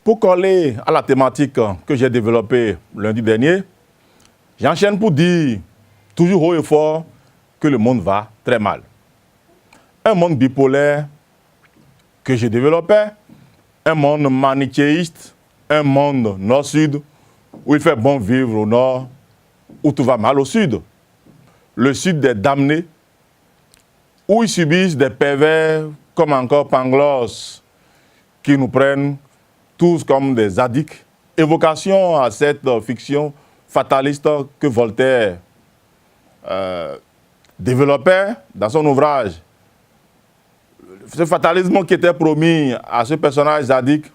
Pour coller à la thématique que j'ai développée lundi dernier, j'enchaîne pour dire, toujours haut et fort, que le monde va très mal. Un monde bipolaire que j'ai développé, un monde manichéiste, un monde nord-sud, où il fait bon vivre au nord, où tout va mal au sud. Le sud des damnés, où ils subissent des pervers comme encore Pangloss, qui nous prennent tous comme des addicts. Évocation à cette fiction fataliste que Voltaire développait dans son ouvrage. Ce fatalisme qui était promis à ce personnage addict,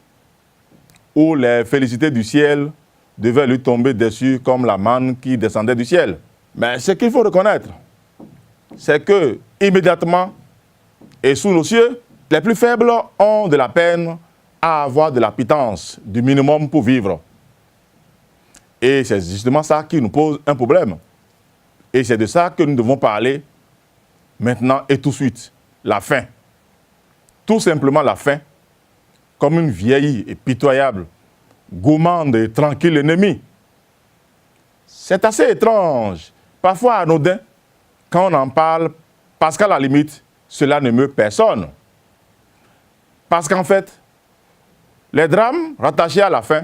où les félicités du ciel devaient lui tomber dessus comme la manne qui descendait du ciel. Mais ce qu'il faut reconnaître, c'est que immédiatement et sous nos cieux, les plus faibles ont de la peine à avoir de la pitance, du minimum pour vivre. Et c'est justement ça qui nous pose un problème. Et c'est de ça que nous devons parler maintenant et tout de suite. La faim. Tout simplement la faim, comme une vieille et pitoyable, gourmande et tranquille ennemie. C'est assez étrange, parfois anodin, quand on en parle, parce qu'à la limite, cela ne meut personne. Parce qu'en fait, les drames rattachés à la faim,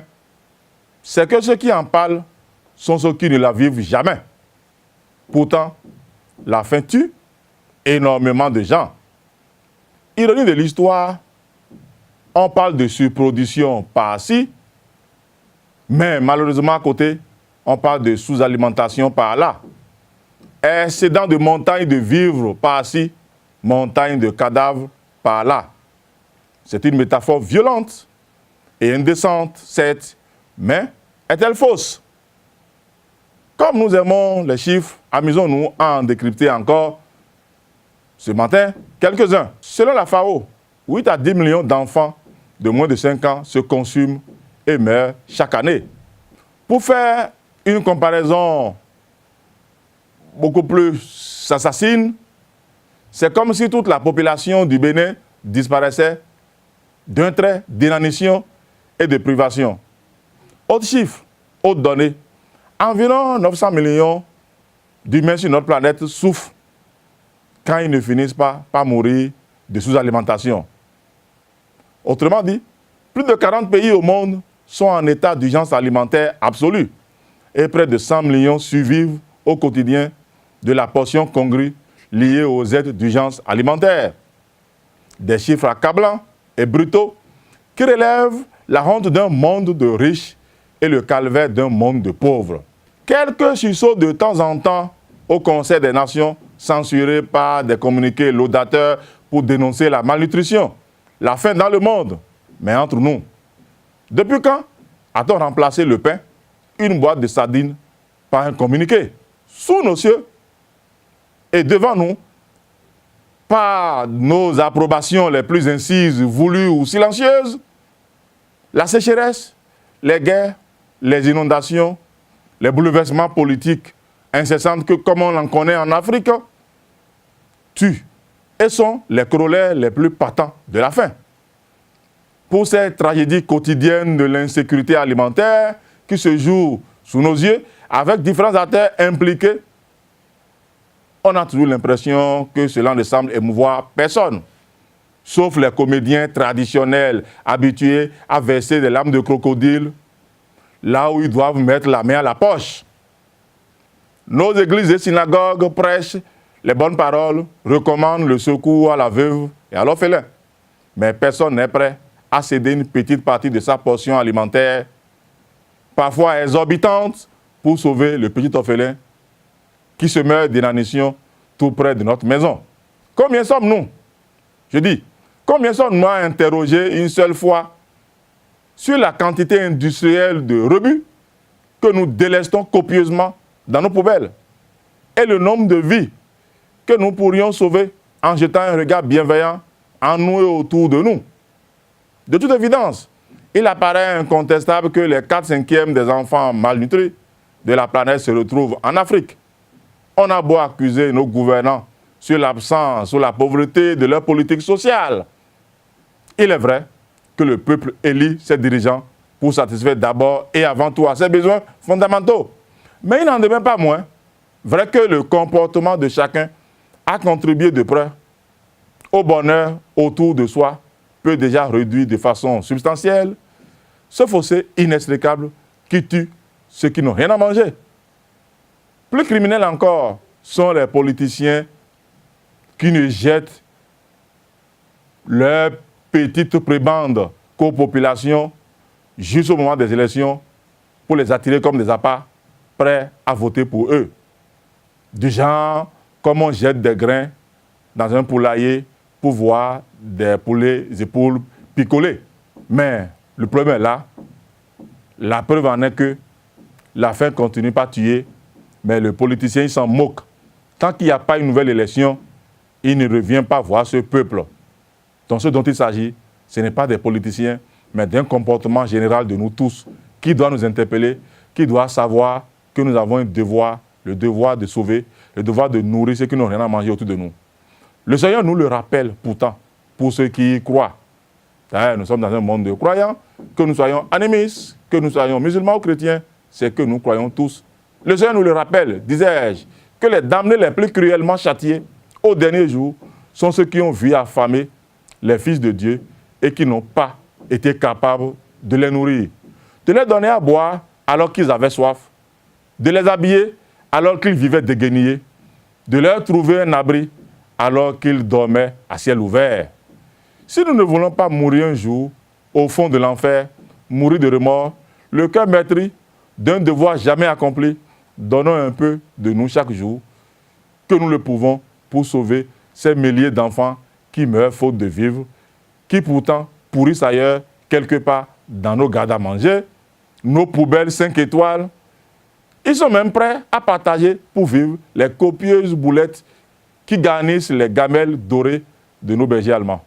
c'est que ceux qui en parlent sont ceux qui ne la vivent jamais. Pourtant, la faim tue énormément de gens. Ironie de l'histoire, on parle de surproduction par-ci, mais malheureusement à côté, on parle de sous-alimentation par-là. Excédent de montagnes de vivres par-ci, montagnes de cadavres par-là. C'est une métaphore violente et indécente, certes, mais est-elle fausse? Comme nous aimons les chiffres, amusons-nous à en décrypter encore ce matin quelques-uns. Selon la FAO, 8 à 10 millions d'enfants de moins de 5 ans se consument et meurent chaque année. Pour faire une comparaison beaucoup plus assassine, c'est comme si toute la population du Bénin disparaissait d'un trait d'inanition et de privation. Autre chiffre, autre donnée, environ 900 millions d'humains sur notre planète souffrent quand ils ne finissent pas par mourir de sous-alimentation. Autrement dit, plus de 40 pays au monde sont en état d'urgence alimentaire absolue et près de 100 millions survivent au quotidien de la portion congrue liée aux aides d'urgence alimentaire. Des chiffres accablants et brutaux qui relèvent la honte d'un monde de riches et le calvaire d'un monde de pauvres. Quelques sursauts de temps en temps au Conseil des Nations, censurés par des communiqués laudateurs pour dénoncer la malnutrition, la faim dans le monde. Mais entre nous, depuis quand a-t-on remplacé le pain, une boîte de sardines, par un communiqué? Sous nos cieux et devant nous, par nos approbations les plus incises, voulues ou silencieuses, la sécheresse, les guerres, les inondations, les bouleversements politiques incessants que, comme on en connaît en Afrique, tuent et sont les corollaires les plus patents de la faim. Pour cette tragédie quotidienne de l'insécurité alimentaire qui se joue sous nos yeux, avec différents acteurs impliqués, on a toujours l'impression que cela ne semble émouvoir personne, sauf les comédiens traditionnels habitués à verser des larmes de crocodile là où ils doivent mettre la main à la poche. Nos églises et synagogues prêchent les bonnes paroles, recommandent le secours à la veuve et à l'orphelin. Mais personne n'est prêt à céder une petite partie de sa portion alimentaire, parfois exorbitante, pour sauver le petit orphelin qui se meurt d'inanition tout près de notre maison. Combien sommes-nous? Je dis, combien sommes-nous à interroger une seule fois sur la quantité industrielle de rebut que nous délestons copieusement dans nos poubelles et le nombre de vies que nous pourrions sauver en jetant un regard bienveillant en nous et autour de nous? De toute évidence, il apparaît incontestable que les 4/5 des enfants malnutris de la planète se retrouvent en Afrique. On a beau accuser nos gouvernants sur l'absence ou la pauvreté de leur politique sociale. Il est vrai que le peuple élit ses dirigeants pour satisfaire d'abord et avant tout à ses besoins fondamentaux. Mais il n'en demeure pas moins vrai que le comportement de chacun a contribué de près au bonheur autour de soi, peut déjà réduire de façon substantielle ce fossé inextricable qui tue ceux qui n'ont rien à manger. Plus criminels encore sont les politiciens qui ne jettent leur petite prébande qu'aux populations juste au moment des élections pour les attirer comme des appâts prêts à voter pour eux. Du genre, comme on jette des grains dans un poulailler pour voir des poulets et poules picoler. Mais le problème est là. La preuve en est que la faim continue pas à tuer, mais le politicien il s'en moque. Tant qu'il n'y a pas une nouvelle élection, il ne revient pas voir ce peuple. Donc ce dont il s'agit, ce n'est pas des politiciens, mais d'un comportement général de nous tous qui doit nous interpeller, qui doit savoir que nous avons un devoir, le devoir de sauver, le devoir de nourrir ceux qui n'ont rien à manger autour de nous. Le Seigneur nous le rappelle pourtant, pour ceux qui y croient. Nous sommes dans un monde de croyants, que nous soyons animistes, que nous soyons musulmans ou chrétiens, c'est que nous croyons tous. Le Seigneur nous le rappelle, disais-je, que les damnés les plus cruellement châtiés au dernier jour sont ceux qui ont vu affamer les fils de Dieu et qui n'ont pas été capables de les nourrir, de les donner à boire alors qu'ils avaient soif, de les habiller alors qu'ils vivaient déguenillés, de leur trouver un abri alors qu'ils dormaient à ciel ouvert. Si nous ne voulons pas mourir un jour au fond de l'enfer, mourir de remords, le cœur meurtri d'un devoir jamais accompli, donnons un peu de nous chaque jour, que nous le pouvons pour sauver ces milliers d'enfants qui meurent faute de vivre, qui pourtant pourrissent ailleurs, quelque part dans nos gardes à manger, nos poubelles 5 étoiles. Ils sont même prêts à partager pour vivre les copieuses boulettes qui garnissent les gamelles dorées de nos bergers allemands.